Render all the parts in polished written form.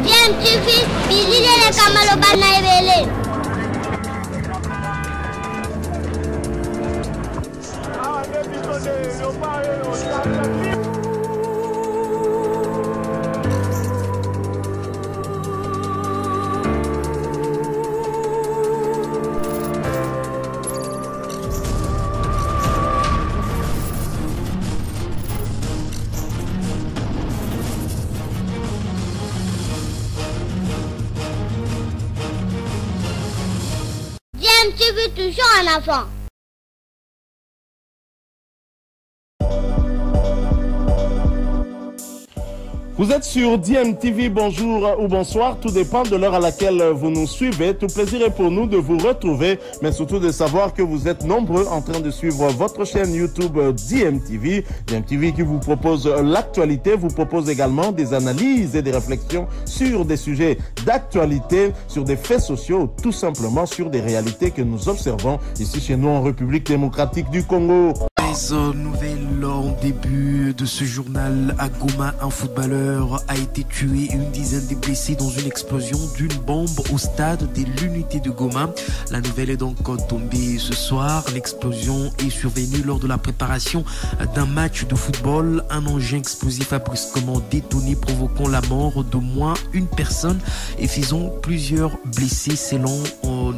DMTV, bilile kamalo bana ebele. DMTV toujours en avant. Vous êtes sur DMTV, bonjour ou bonsoir, tout dépend de l'heure à laquelle vous nous suivez. Tout plaisir est pour nous de vous retrouver, mais surtout de savoir que vous êtes nombreux en train de suivre votre chaîne YouTube DMTV. DMTV qui vous propose l'actualité, vous propose également des analyses et des réflexions sur des sujets d'actualité, sur des faits sociaux, tout simplement sur des réalités que nous observons ici chez nous en République démocratique du Congo. Nouvelle en début de ce journal à Goma, un footballeur a été tué et une dizaine de blessés dans une explosion d'une bombe au stade de l'unité de Goma. La nouvelle est donc tombée ce soir. L'explosion est survenue lors de la préparation d'un match de football. Un engin explosif a brusquement détonné, provoquant la mort d'au moins une personne et faisant plusieurs blessés, selon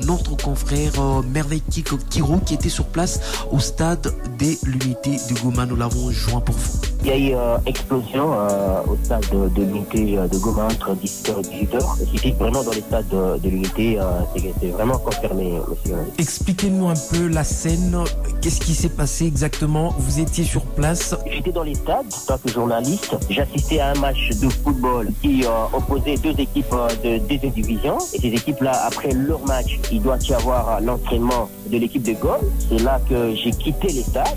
notre confrère Merveille Kiro qui était sur place au stade de l'unité de Goma. Nous l'avons joint pour vous. Il y a eu explosion au stade de l'unité de Goma entre 17h et 18h. C'était vraiment dans les stades de l'unité, c'est vraiment confirmé, monsieur. Expliquez-nous un peu la scène. Qu'est-ce qui s'est passé exactement? Vous étiez sur place? J'étais dans les stades en tant que journaliste. J'assistais à un match de football qui opposait deux équipes de deuxième division. Et ces équipes-là, après leur match, il doit y avoir l'entraînement de l'équipe de Gaulle. C'est là que j'ai quitté les stades.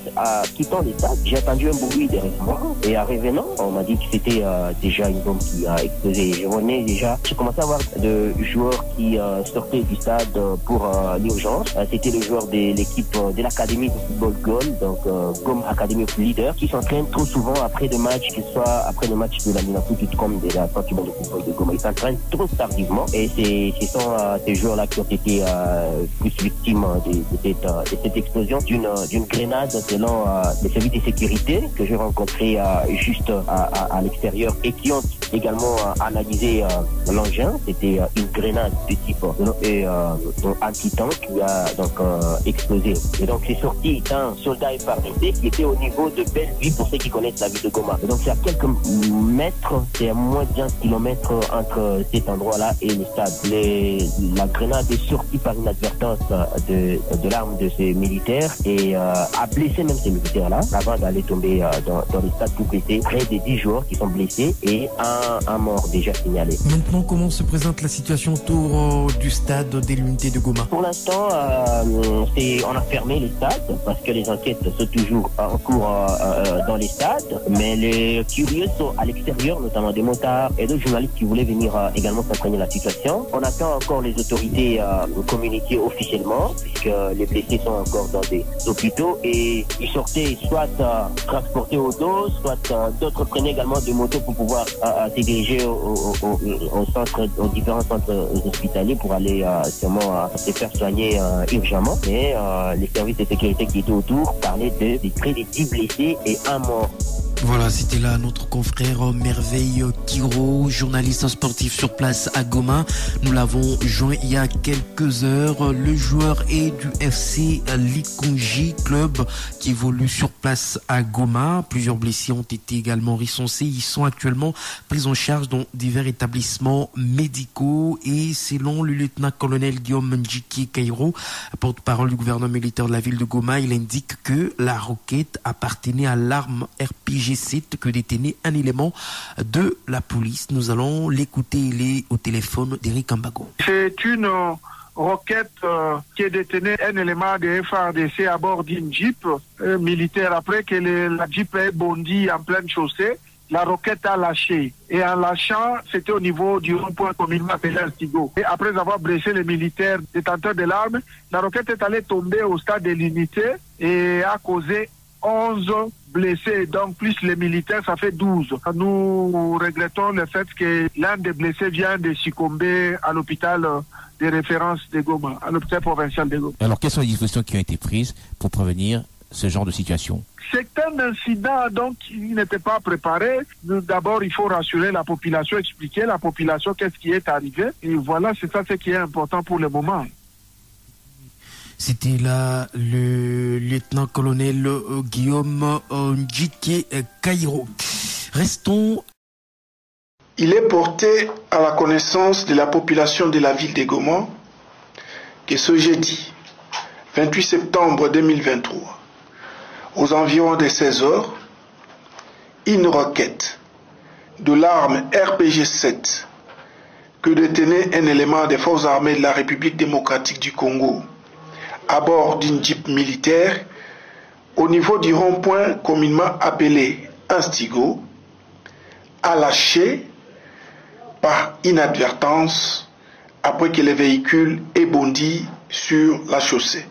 Quittant les stades, j'ai entendu un bruit derrière moi. Et en revenant, on m'a dit que c'était déjà une bombe qui a explosé. Je revenais déjà. J'ai commencé à voir de joueurs qui sortaient du stade pour l'urgence. C'était le joueur de l'équipe de l'académie de football Gaulle, donc Gom Academy of Leaders, qui s'entraînent trop souvent après le match, que ce soit après le match de la Minatou comme de la Centre de football de Goma. Ils s'entraînent trop tardivement et ce sont ces joueurs-là qui ont été plus victimes de cette explosion d'une grenade, selon les services de sécurité que j'ai rencontrés juste à l'extérieur et qui ont également analysé l'engin. C'était une grenade de type anti-tank qui a donc explosé. Et donc c'est sorti d'un soldat FARDC qui était au niveau de Bellevue, pour ceux qui connaissent la ville de Goma. Et donc c'est à quelques mètres, c'est à moins de 15 kilomètres entre cet endroit-là et le stade. La grenade est sortie par inadvertance de l'arme de ces militaires et a blessé même ces militaires-là avant d'aller tomber dans les stades tout blessés. Près de 10 joueurs qui sont blessés et un mort déjà signalé. Maintenant, comment se présente la situation autour du stade de l'unité de Goma? Pour l'instant, on a fermé les stades parce que les enquêtes sont toujours en cours dans les stades, mais les curieux sont à l'extérieur, notamment des motards et d'autres journalistes qui voulaient venir également s'imprégner de la situation. On attend encore les autorités communiquer officiellement, puisque les blessés sont encore dans des hôpitaux et ils sortaient soit transportés au dos, soit d'autres prenaient également des motos pour pouvoir se diriger aux différents centres hospitaliers pour aller sûrement se faire soigner urgemment. Mais les services de sécurité qui étaient autour parlaient de près de 10 blessés et un mort. Voilà, c'était là notre confrère Merveille Kiro, journaliste sportif sur place à Goma. Nous l'avons joint il y a quelques heures. Le joueur est du FC Likonji, club qui évolue sur place à Goma. Plusieurs blessés ont été également recensés. Ils sont actuellement pris en charge dans divers établissements médicaux. Et selon le lieutenant-colonel Guillaume Njiki Kairo, porte-parole du gouvernement militaire de la ville de Goma, il indique que la roquette appartenait à l'arme RPG que détenait un élément de la police. Nous allons l'écouter, il est au téléphone d'Eric Ambago. C'est une roquette qui détenait un élément de FARDC à bord d'une Jeep militaire. Après que la Jeep ait bondi en pleine chaussée, la roquette a lâché. Et en lâchant, c'était au niveau du rond-point communément appelé Altigo. Et après avoir blessé les militaires détenteurs de l'arme, la roquette est allée tomber au stade de l'unité et a causé 11 blessés, donc plus les militaires, ça fait 12. Nous regrettons le fait que l'un des blessés vient de succomber à l'hôpital de référence de Goma, à l'hôpital provincial de Goma. Alors, quelles sont les dispositions qui ont été prises pour prévenir ce genre de situation? C'est un incident donc qui n'était pas préparé. D'abord, il faut rassurer la population, expliquer à la population qu'est-ce qui est arrivé. Et voilà, c'est ça ce qui est important pour le moment. C'était là le lieutenant-colonel Guillaume Ndjike Kairo. Restons. Il est porté à la connaissance de la population de la ville de Goma que ce jeudi 28 septembre 2023, aux environs de 16 heures, une roquette de l'arme RPG-7 que détenait un élément des forces armées de la République démocratique du Congo à bord d'une jeep militaire au niveau du rond-point communément appelé Instigo, a lâché par inadvertance après que le véhicule ait bondi sur la chaussée.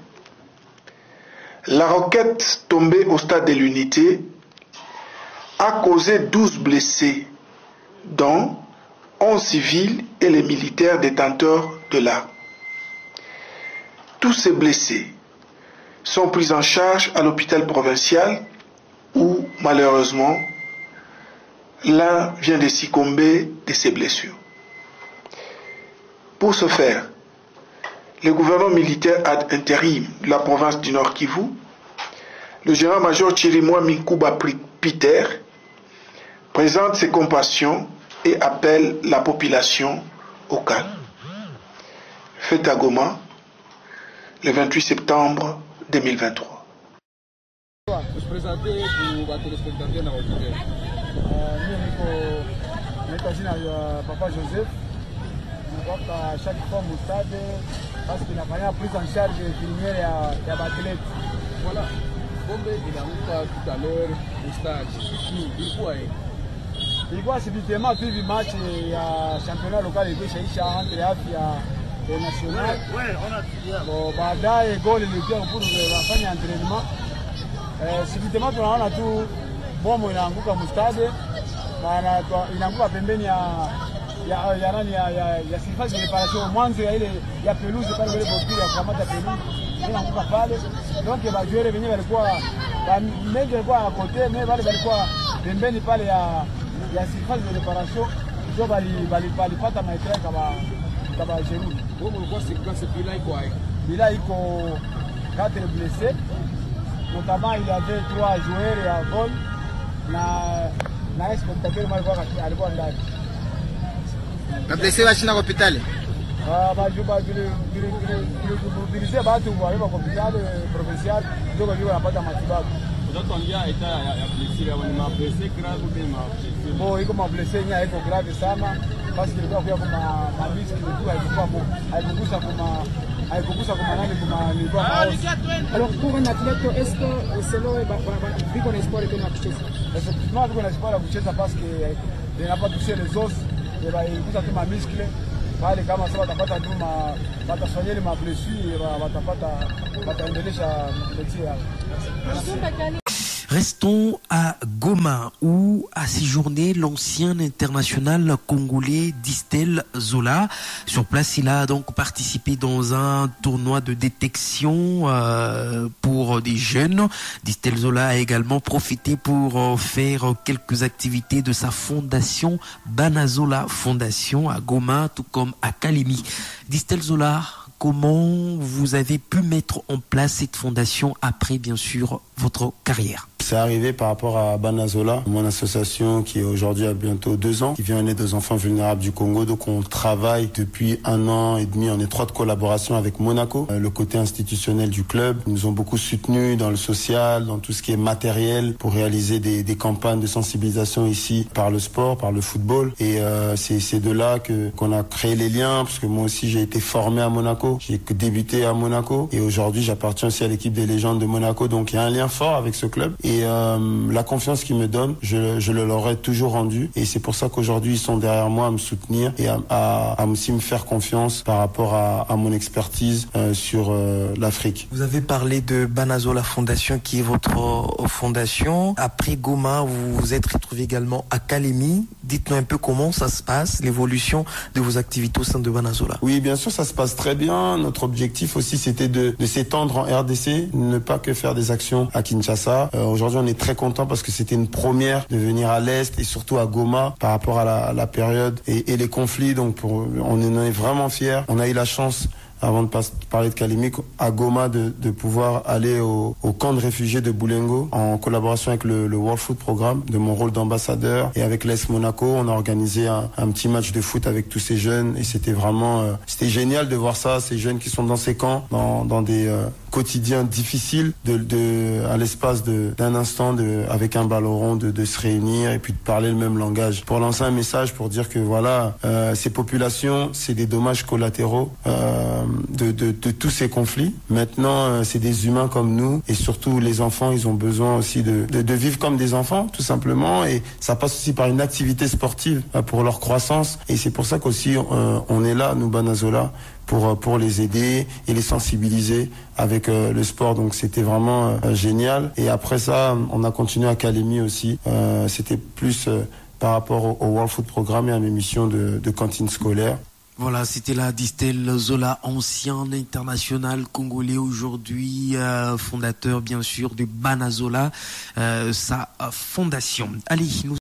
La roquette tombée au stade de l'unité a causé 12 blessés, dont 11 civils et les militaires détenteurs de l'arme. Tous ces blessés sont pris en charge à l'hôpital provincial où, malheureusement, l'un vient de succomber de ses blessures. Pour ce faire, le gouvernement militaire ad intérim de la province du Nord Kivu, le général-major Chirimwa Minkuba Peter, présente ses compassions et appelle la population au calme. Fait à Goma, le 28 septembre 2023. Papa Joseph, à chaque fois au stade, parce qu'il a fait prise en charge infirmière et à Batlet. Voilà. Comme il a dit tout à l'heure au stade, il voit subitement suivi le match et championnat local de Chaïcha entre Afia et National. Bon, baadaye goal ilikuwa pour kufanya entraînement. Subitement tunaona tu bomu inaanguka mstade na inaanguka pembeni ya surface de réparation mwanzo ya ile ya pelouse pale ile botili ya kukamata pelouse inaanguka pale. Donc ba joueur wenyewe walikuwa mengi walikuwa à côté mais wale walikuwa pembeni pale ya surface de réparation ndio balipata maitra kama jeune. Bomu ilikuwa sequence bila iko 4 blessés. Notamment il y avait 3 joueurs à vol na spectateur alikuwa ndani. Blessé wachina kwa hospitali. Mobiliser watu wa hospitali provincial ndio kwa wanapata matibabu. Bon, iko mablessé nya iko grave sana parce que ilikuwa kwa mabisi ilikuwa haikugusa kama nani kama nilikuwa. Alors pour un athlète, est-ce que selon biko na sport tena kucheza? Effectivement, biko na sport ya kucheza parce que il n'a pas touché les os, il va ikugusa tu ma muscle. Pale kama sasa watapata tu watasonyele ma blessure wataendelesha métier yao. Restons à Goma où a séjourné l'ancien international congolais Distel Zola. Sur place, il a donc participé dans un tournoi de détection pour des jeunes. Distel Zola a également profité pour faire quelques activités de sa fondation Banazola Fondation à Goma, tout comme à Kalimi. Distel Zola, comment vous avez pu mettre en place cette fondation après, bien sûr, votre carrière? C'est arrivé par rapport à Banazola, mon association qui est aujourd'hui à bientôt 2 ans, qui vient en aide aux enfants vulnérables du Congo. Donc on travaille depuis 1 an et demi en étroite collaboration avec Monaco, le côté institutionnel du club. Ils nous ont beaucoup soutenus dans le social, dans tout ce qui est matériel pour réaliser des campagnes de sensibilisation ici par le sport, par le football. Et c'est de là qu'on a créé les liens, parce que moi aussi j'ai été formé à Monaco, j'ai débuté à Monaco et aujourd'hui j'appartiens aussi à l'équipe des légendes de Monaco. Donc il y a un lien fort avec ce club. Et la confiance qu'ils me donnent, je le leur ai toujours rendue. Et c'est pour ça qu'aujourd'hui, ils sont derrière moi à me soutenir et à aussi me faire confiance par rapport à mon expertise sur l'Afrique. Vous avez parlé de Banazola Fondation, qui est votre fondation. Après Goma, vous vous êtes retrouvé également à Kalemi. Dites-nous un peu comment ça se passe, l'évolution de vos activités au sein de Banazola. Oui, bien sûr, ça se passe très bien. Notre objectif aussi, c'était de s'étendre en RDC, ne pas que faire des actions à Kinshasa. Aujourd'hui, on est très content parce que c'était une première de venir à l'Est et surtout à Goma par rapport à la période et les conflits. Donc, on en est vraiment fiers. On a eu la chance, avant de parler de Kalemi, à Goma, de pouvoir aller au camp de réfugiés de Boulengo en collaboration avec le World Food Programme, de mon rôle d'ambassadeur, et avec l'AS Monaco. On a organisé un petit match de foot avec tous ces jeunes et c'était vraiment c'était génial de voir ça, ces jeunes qui sont dans ces camps, dans des quotidiens difficiles, à l'espace d'un instant, avec un ballon rond, de se réunir et puis de parler le même langage. Pour lancer un message pour dire que voilà, ces populations, c'est des dommages collatéraux de tous ces conflits. Maintenant, c'est des humains comme nous et surtout les enfants, ils ont besoin aussi de vivre comme des enfants, tout simplement, et ça passe aussi par une activité sportive pour leur croissance. Et c'est pour ça qu'aussi on est là, nous, Banazola, pour les aider et les sensibiliser avec le sport. Donc c'était vraiment génial. Et après ça, on a continué à Kalemi aussi. C'était plus par rapport au World Food Programme et à mes missions de cantine scolaire. Voilà, c'était la Distel Zola, ancien international congolais, aujourd'hui fondateur bien sûr de Banazola, sa fondation. Allez, nous